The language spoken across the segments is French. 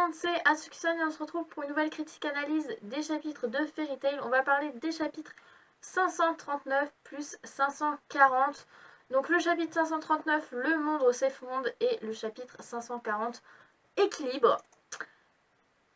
monde, c'est Asuki-san et on se retrouve pour une nouvelle critique analyse des chapitres de Fairy Tail. On va parler des chapitres 539 plus 540. Donc le chapitre 539, le monde s'effondre, et le chapitre 540, équilibre.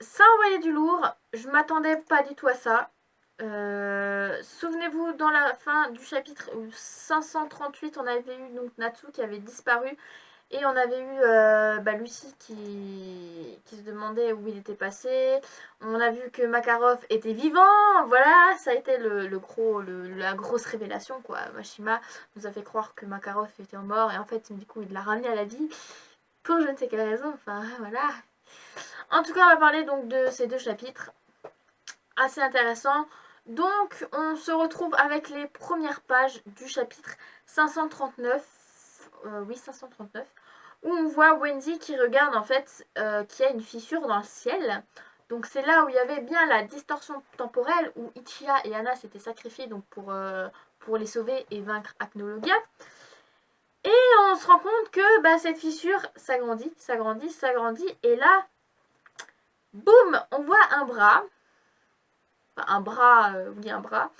Ça envoyait du lourd, je m'attendais pas du tout à ça. Souvenez-vous, dans la fin du chapitre 538, on avait eu donc Natsu qui avait disparu. Et on avait eu Lucie qui se demandait où il était passé. On a vu que Makarov était vivant. Voilà, ça a été la grosse révélation, quoi. Mashima nous a fait croire que Makarov était mort. Et en fait, du coup, il l'a ramené à la vie. Pour je ne sais quelle raison. Enfin, voilà. En tout cas, on va parler donc de ces deux chapitres. Assez intéressants. Donc, on se retrouve avec les premières pages du chapitre 539. Oui, 539. Où on voit Wendy qui regarde en fait qu'il y a une fissure dans le ciel. Donc c'est là où il y avait bien la distorsion temporelle où Ichiya et Anna s'étaient sacrifiés donc pour les sauver et vaincre Acnologia. Et on se rend compte que cette fissure s'agrandit, s'agrandit, s'agrandit. Et là, boum, on voit un bras. Enfin, un bras, oui, un bras.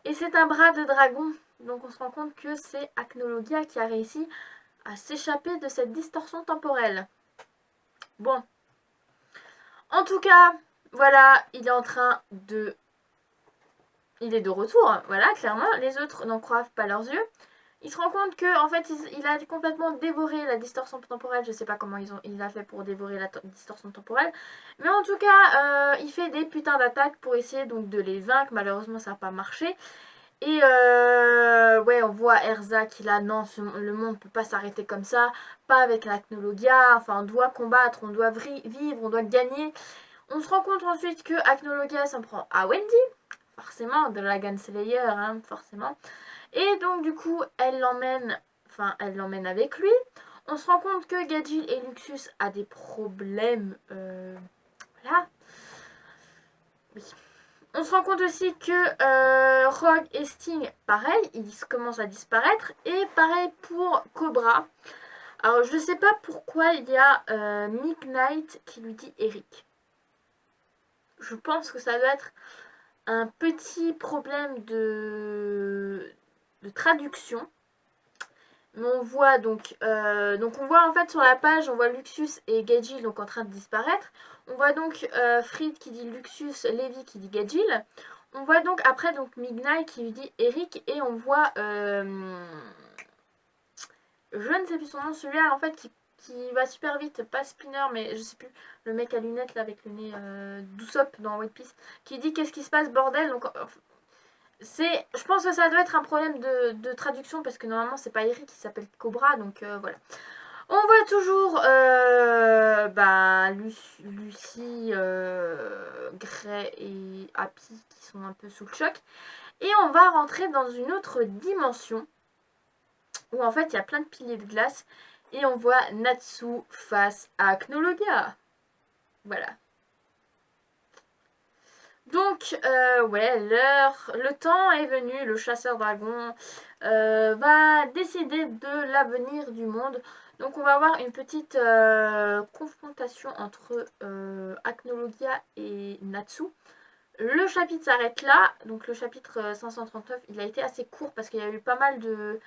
Et c'est un bras de dragon. Donc on se rend compte que c'est Acnologia qui a réussi à s'échapper de cette distorsion temporelle. Bon. En tout cas, voilà, il est en train de... Il est de retour, voilà, clairement. Les autres n'en croient pas leurs yeux. Il se rend compte que en fait, il a complètement dévoré la distorsion temporelle. Je sais pas comment il a fait pour dévorer la distorsion temporelle. Mais en tout cas, il fait des putains d'attaques pour essayer donc de les vaincre. Malheureusement, ça n'a pas marché. Et ouais, on voit Erza qui là, non, le monde ne peut pas s'arrêter comme ça. Pas avec l'Acnologia. Enfin, on doit combattre, on doit vivre, on doit gagner. On se rend compte ensuite que Acnologia s'en prend à Wendy. Forcément, de la Gunslayer, hein, forcément. Et donc, du coup, elle l'emmène avec lui. On se rend compte que Gajil et Luxus a des problèmes. Voilà. Oui. On se rend compte aussi que Rogue et Sting, pareil, ils commencent à disparaître. Et pareil pour Cobra. Alors, je ne sais pas pourquoi il y a Midnight qui lui dit Eric. Je pense que ça doit être un petit problème de traduction. Mais on voit on voit en fait sur la page, on voit Luxus et Gajil donc en train de disparaître. On voit donc Fried qui dit Luxus, Levi qui dit Gajil. On voit donc après donc Midnight qui lui dit Eric, et on voit je ne sais plus son nom, celui-là en fait qui va super vite, pas Spinner mais je sais plus, le mec à lunettes là avec le nez d'Usopp dans One Piece, qui dit qu'est-ce qui se passe bordel. Donc je pense que ça doit être un problème de traduction parce que normalement c'est pas Eric qui s'appelle Cobra, donc voilà. On voit toujours Lucie, Gray et Happy qui sont un peu sous le choc. Et on va rentrer dans une autre dimension où en fait il y a plein de piliers de glace et on voit Natsu face à Acnologia. Voilà. Donc, ouais, le temps est venu, le chasseur dragon va décider de l'avenir du monde. Donc on va avoir une petite confrontation entre Acnologia et Natsu. Le chapitre s'arrête là, donc le chapitre 539, il a été assez court parce qu'il y a eu pas mal de...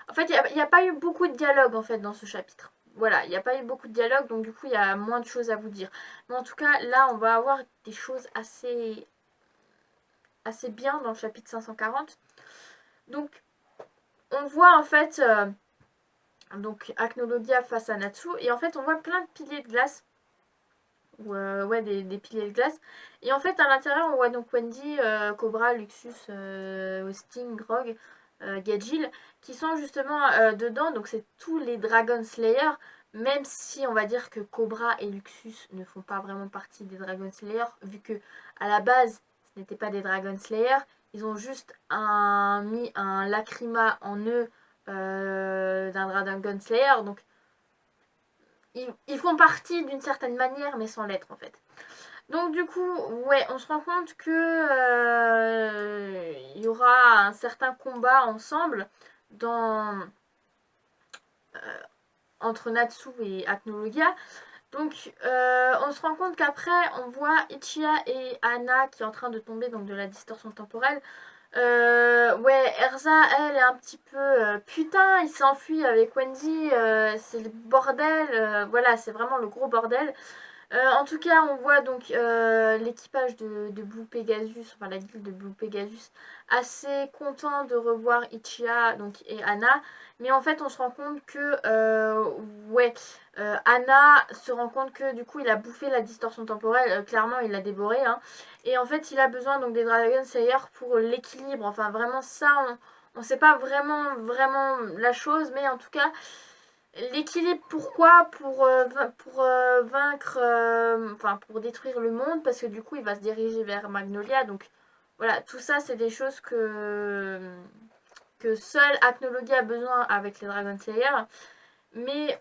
En fait, il n'y a pas eu beaucoup de dialogue en fait dans ce chapitre. Voilà, il n'y a pas eu beaucoup de dialogue, donc du coup il y a moins de choses à vous dire. Mais en tout cas, là on va avoir des choses assez bien dans le chapitre 540. Donc on voit en fait donc Acnologia face à Natsu, et en fait on voit plein de piliers de glace, ouais, des piliers de glace, et en fait à l'intérieur on voit donc Wendy, Cobra, Luxus, Sting, Rogue, Gajil qui sont justement dedans. Donc c'est tous les Dragon Slayer, même si on va dire que Cobra et Luxus ne font pas vraiment partie des Dragon Slayer, vu que à la base ce n'étaient pas des Dragon Slayer. Ils ont juste mis un lacryma en eux d'un Dragon Slayer. Donc ils font partie d'une certaine manière, mais sans l'être en fait. Donc du coup, ouais, on se rend compte que il y aura un certain combat ensemble entre Natsu et Acnologia. Donc on se rend compte qu'après on voit Ichiya et Anna qui est en train de tomber donc de la distorsion temporelle. Ouais, Erza, elle est un petit peu putain, il s'enfuit avec Wendy, c'est le bordel, voilà, c'est vraiment le gros bordel. En tout cas, on voit donc l'équipage de Blue Pegasus, enfin la guilde de Blue Pegasus, assez content de revoir Ichiya donc, et Anna. Mais en fait, on se rend compte que, ouais, Anna se rend compte que du coup, il a bouffé la distorsion temporelle. Clairement, il l'a dévoré. Hein. Et en fait, il a besoin donc des Dragon Slayer pour l'équilibre. Enfin, vraiment, ça, on ne sait pas vraiment la chose, mais en tout cas. L'équilibre, pourquoi pour vaincre, enfin pour détruire le monde, parce que du coup il va se diriger vers Magnolia. Donc voilà, tout ça c'est des choses que seul Acnologia a besoin avec les Dragon Slayer. Mais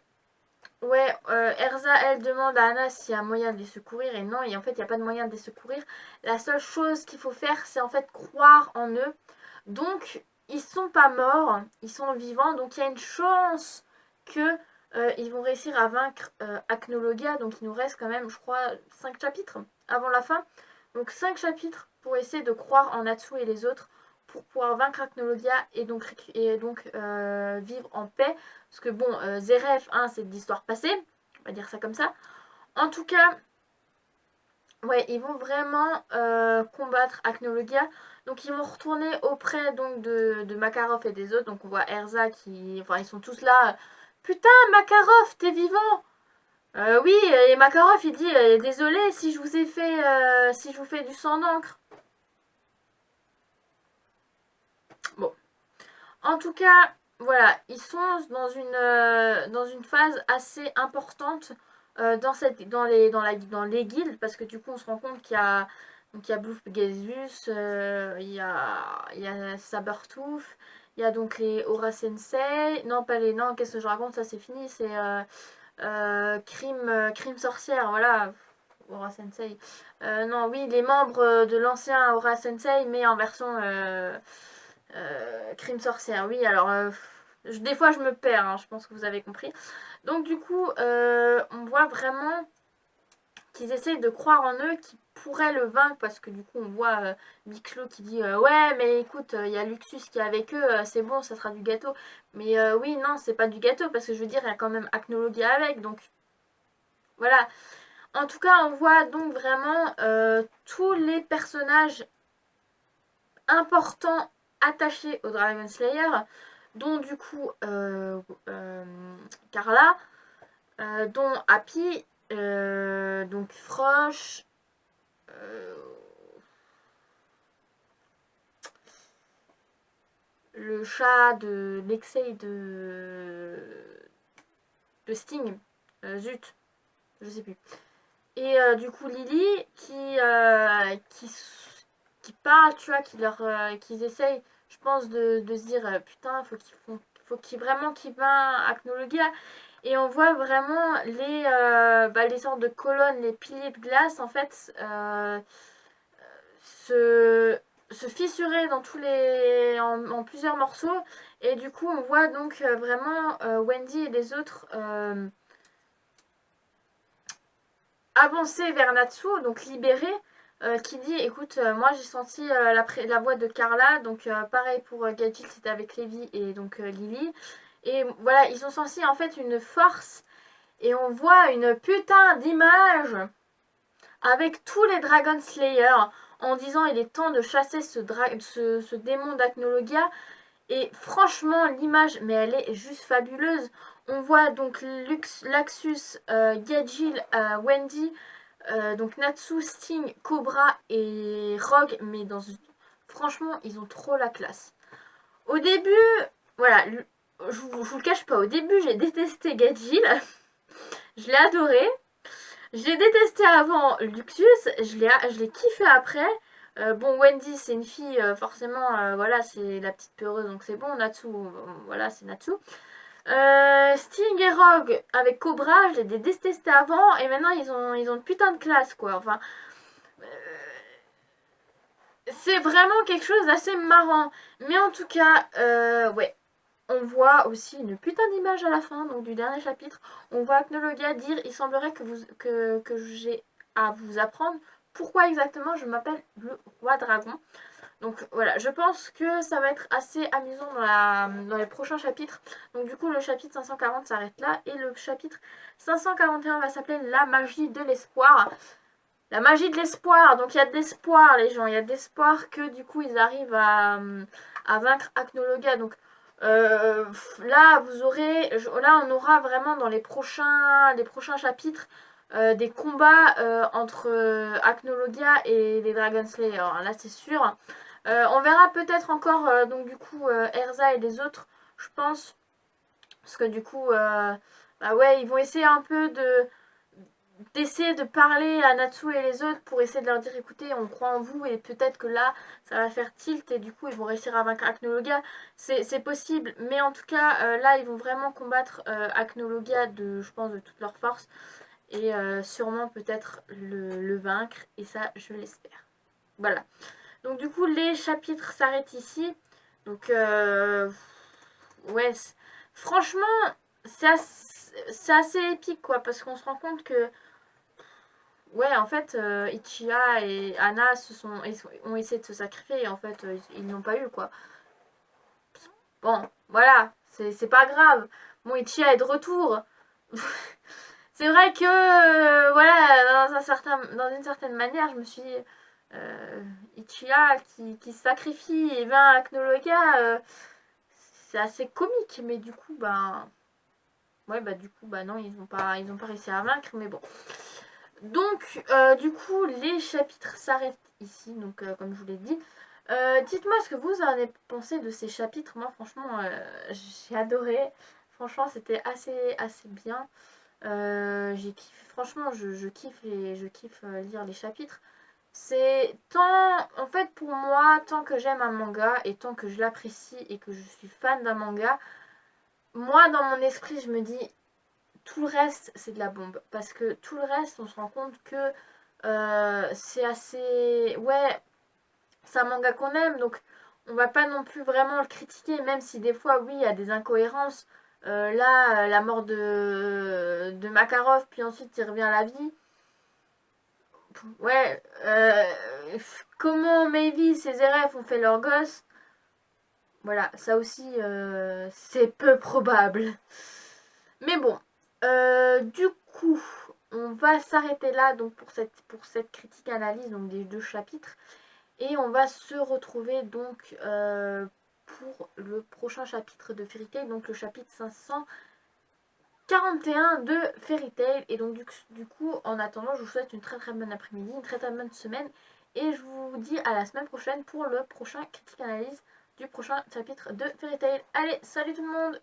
ouais, Erza elle demande à Anna s'il y a moyen de les secourir, et non, et en fait il n'y a pas de moyen de les secourir. La seule chose qu'il faut faire c'est en fait croire en eux. Donc ils sont pas morts, ils sont vivants, donc il y a une chance que ils vont réussir à vaincre Acnologia. Donc il nous reste quand même, je crois, 5 chapitres avant la fin. Donc 5 chapitres pour essayer de croire en Natsu et les autres pour pouvoir vaincre Acnologia et donc vivre en paix. Parce que bon, Zeref, hein, c'est de l'histoire passée, on va dire ça comme ça. En tout cas, ouais, ils vont vraiment combattre Acnologia. Donc ils vont retourner auprès donc de Makarov et des autres. Donc on voit Erza qui... Enfin, ils sont tous là. Putain, Makarov, t'es vivant. Oui, et Makarov, il dit désolé si je vous ai fait... si je vous fais du sang d'encre. Bon. En tout cas, voilà, ils sont dans une phase assez importante dans les guildes, parce que du coup, on se rend compte qu'il y a Blue Pegasus, il y a Sabertooth, il y a donc les Aura Sensei, non, pas les, non, qu'est-ce que je raconte, ça c'est fini, c'est Crime Sorcière, voilà, Aura Sensei. Non, oui, les membres de l'ancien Aura Sensei, mais en version Crime Sorcière, oui, alors des fois je me perds, hein, je pense que vous avez compris. Donc du coup, on voit vraiment qu'ils essayent de croire en eux, qu'ils pourraient le vaincre, parce que du coup on voit Biclo qui dit ouais mais écoute, il y a Luxus qui est avec eux, c'est bon, ça sera du gâteau. Mais oui, non, c'est pas du gâteau, parce que je veux dire, il y a quand même Acnologia avec, donc voilà. En tout cas, on voit donc vraiment tous les personnages importants attachés au Dragon Slayer, dont du coup Carla, dont Happy, donc Frosh, le chat de Lexei de Sting, zut, je sais plus. Et du coup Lily qui parle, tu vois, qu'ils essayent, je pense, de se dire putain, faut qu'ils vraiment qu'ils vaincent Acnologia. Et on voit vraiment les sortes de colonnes, les piliers de glace en fait se, se fissurer dans en plusieurs morceaux. Et du coup on voit donc vraiment Wendy et les autres avancer vers Natsu, donc libéré, qui dit écoute, moi j'ai senti la voix de Carla, donc pareil pour Gadget, c'était avec Levi et donc Lily. Et voilà, ils ont senti en fait une force, et on voit une putain d'image avec tous les Dragon Slayer en disant il est temps de chasser ce démon d'Acnologia. Et franchement, l'image, mais elle est juste fabuleuse. On voit donc Laxus, Gajil, Wendy, donc Natsu, Sting, Cobra et Rogue, mais franchement, ils ont trop la classe. Au début, voilà, je vous le cache pas, au début, j'ai détesté Gajil, je l'ai adoré. Je l'ai détesté avant Luxus, je l'ai kiffé après. Bon, Wendy, c'est une fille, forcément, voilà, c'est la petite peureuse, donc c'est bon. Natsu, voilà, c'est Natsu. Sting et Rogue avec Cobra, je les ai détestés avant, et maintenant ils ont une putain de classe, quoi. Enfin, euh, c'est vraiment quelque chose d'assez marrant. Mais en tout cas, ouais, on voit aussi une putain d'image à la fin, donc du dernier chapitre. On voit Acnologia dire « Il semblerait que j'ai à vous apprendre pourquoi exactement je m'appelle le roi dragon ». Donc voilà, je pense que ça va être assez amusant dans les prochains chapitres. Donc du coup, le chapitre 540 s'arrête là. Et le chapitre 541 va s'appeler « La magie de l'espoir ». La magie de l'espoir. Donc il y a de l'espoir, les gens. Il y a de l'espoir que du coup, ils arrivent à vaincre Acnologia. Donc là, on aura vraiment dans les prochains chapitres des combats entre Acnologia et les Dragon Slayer. Alors là, c'est sûr. On verra peut-être encore donc du coup Erza et les autres, je pense, parce que du coup bah ouais, ils vont essayer un peu d'essayer de parler à Natsu et les autres pour essayer de leur dire écoutez, on croit en vous et peut-être que là ça va faire tilt et du coup ils vont réussir à vaincre Acnologia. C'est possible, mais en tout cas là ils vont vraiment combattre Acnologia je pense de toute leur force et sûrement peut-être le vaincre, et ça je l'espère. Voilà. Donc du coup les chapitres s'arrêtent ici. Donc ouais, franchement c'est assez épique quoi, parce qu'on se rend compte que ouais en fait Ichiya et Anna ont essayé de se sacrifier et en fait ils n'ont pas eu quoi. Bon voilà, c'est pas grave. Bon, Ichiya est de retour. C'est vrai que voilà, dans une certaine manière je me suis dit Ichiya qui se sacrifie et vainc Acnologia, c'est assez comique, mais du coup ouais du coup non, ils ont pas réussi à vaincre, mais bon. Donc du coup les chapitres s'arrêtent ici, donc comme je vous l'ai dit. Dites-moi ce que vous en avez pensé de ces chapitres. Moi franchement j'ai adoré, franchement c'était assez bien. J'ai kiffé, franchement je kiffe lire les chapitres. C'est en fait pour moi, tant que j'aime un manga et tant que je l'apprécie et que je suis fan d'un manga, moi dans mon esprit je me dis tout le reste c'est de la bombe, parce que tout le reste on se rend compte que c'est assez, ouais, c'est un manga qu'on aime, donc on va pas non plus vraiment le critiquer, même si des fois oui il y a des incohérences. Là la mort de Makarov, puis ensuite il revient à la vie. Ouais, comment Mavis et Zeref ont fait leur gosse, voilà, ça aussi c'est peu probable. Mais bon, du coup, on va s'arrêter là donc pour cette critique analyse donc des 2 chapitres, et on va se retrouver donc pour le prochain chapitre de Fairy Tail, donc le chapitre 541 de Fairy Tail. Et donc du coup, en attendant, je vous souhaite une très très bonne après-midi, une très très bonne semaine, et je vous dis à la semaine prochaine pour le prochain critique analyse du prochain chapitre de Fairy Tail. Allez, salut tout le monde!